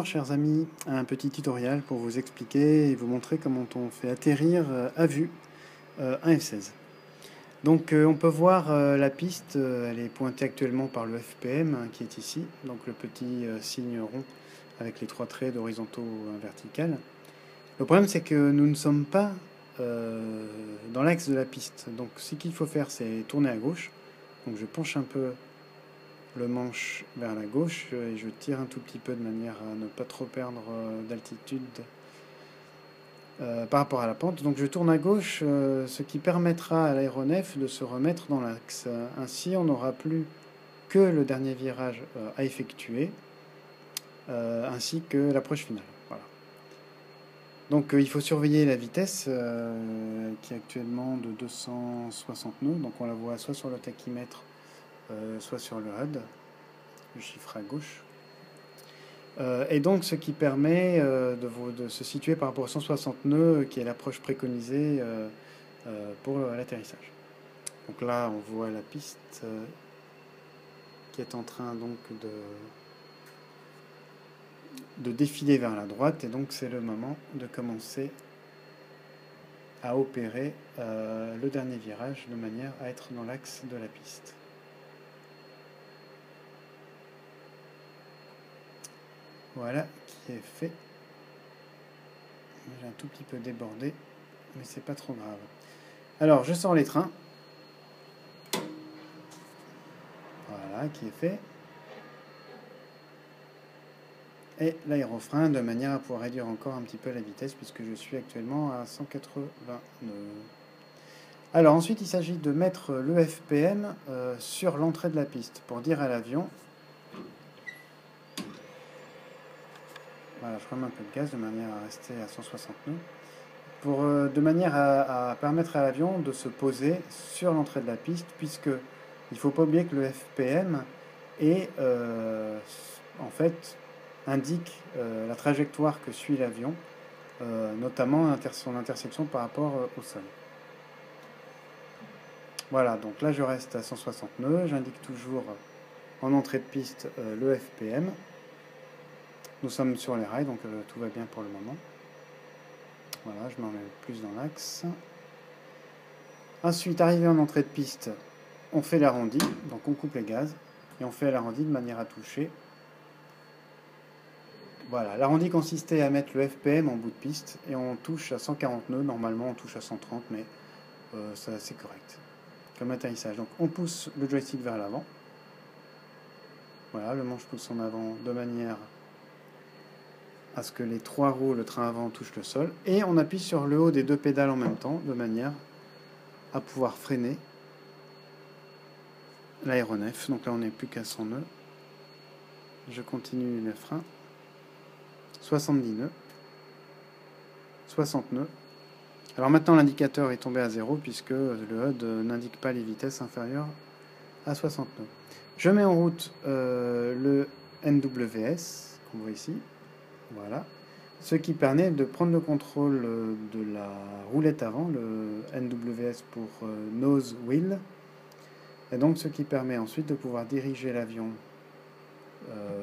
chers amis, un petit tutoriel pour vous expliquer et vous montrer comment on fait atterrir à vue un F-16. Donc on peut voir la piste, elle est pointée actuellement par le FPM hein, qui est ici, donc le petit signe rond avec les 3 traits d'horizontaux verticales. Le problème c'est que nous ne sommes pas dans l'axe de la piste, donc ce qu'il faut faire c'est tourner à gauche. Donc je penche un peu le manche vers la gauche et je tire un tout petit peu de manière à ne pas trop perdre d'altitude par rapport à la pente. Donc je tourne à gauche, ce qui permettra à l'aéronef de se remettre dans l'axe. Ainsi on n'aura plus que le dernier virage à effectuer, ainsi que l'approche finale. Voilà. Donc il faut surveiller la vitesse qui est actuellement de 260 nœuds. Donc on la voit soit sur le tachymètre, soit sur le HUD, le chiffre à gauche. Et donc ce qui permet de se situer par rapport aux 160 nœuds, qui est l'approche préconisée pour l'atterrissage. Donc là on voit la piste qui est en train donc de défiler vers la droite, et donc c'est le moment de commencer à opérer le dernier virage de manière à être dans l'axe de la piste. Voilà qui est fait. J'ai un tout petit peu débordé, mais c'est pas trop grave. Alors je sors les trains. Voilà qui est fait. Et l'aérofrein de manière à pouvoir réduire encore un petit peu la vitesse puisque je suis actuellement à 180 nœuds. Alors ensuite il s'agit de mettre le FPM sur l'entrée de la piste pour dire à l'avion. Voilà, je remets un peu de gaz de manière à rester à 160 nœuds. De manière à permettre à l'avion de se poser sur l'entrée de la piste, puisque il ne faut pas oublier que le FPM est, en fait, indique la trajectoire que suit l'avion, notamment son intersection par rapport au sol. Voilà, donc là je reste à 160 nœuds, j'indique toujours en entrée de piste le FPM. Nous sommes sur les rails, donc tout va bien pour le moment. Voilà, je m'en mets plus dans l'axe. Ensuite, arrivé en entrée de piste, on fait l'arrondi, donc on coupe les gaz, et on fait l'arrondi de manière à toucher. Voilà, l'arrondi consistait à mettre le FPM en bout de piste, et on touche à 140 nœuds, normalement on touche à 130, mais c'est assez correct comme atterrissage. Donc on pousse le joystick vers l'avant. Voilà, le manche pousse en avant de manière à ce que les 3 roues, le train avant, touchent le sol, et on appuie sur le haut des 2 pédales en même temps, de manière à pouvoir freiner l'aéronef. Donc là on n'est plus qu'à 100 nœuds. Je continue le frein. 70 nœuds. 60 nœuds. Alors maintenant l'indicateur est tombé à 0 puisque le HUD n'indique pas les vitesses inférieures à 60 nœuds. Je mets en route le NWS qu'on voit ici. Voilà. Ce qui permet de prendre le contrôle de la roulette avant, le NWS pour Nose Wheel. Et donc ce qui permet ensuite de pouvoir diriger l'avion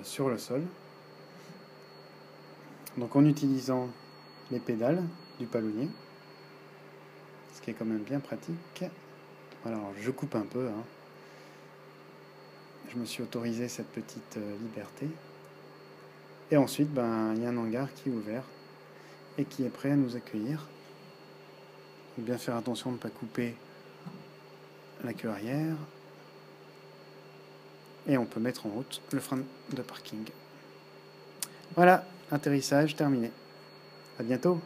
sur le sol. Donc en utilisant les pédales du palonnier, ce qui est quand même bien pratique. Alors je coupe un peu, hein. Je me suis autorisé cette petite liberté. Et ensuite, il y a un hangar qui est ouvert et qui est prêt à nous accueillir. Il faut bien faire attention de ne pas couper la queue arrière. Et on peut mettre en route le frein de parking. Voilà, atterrissage terminé. À bientôt.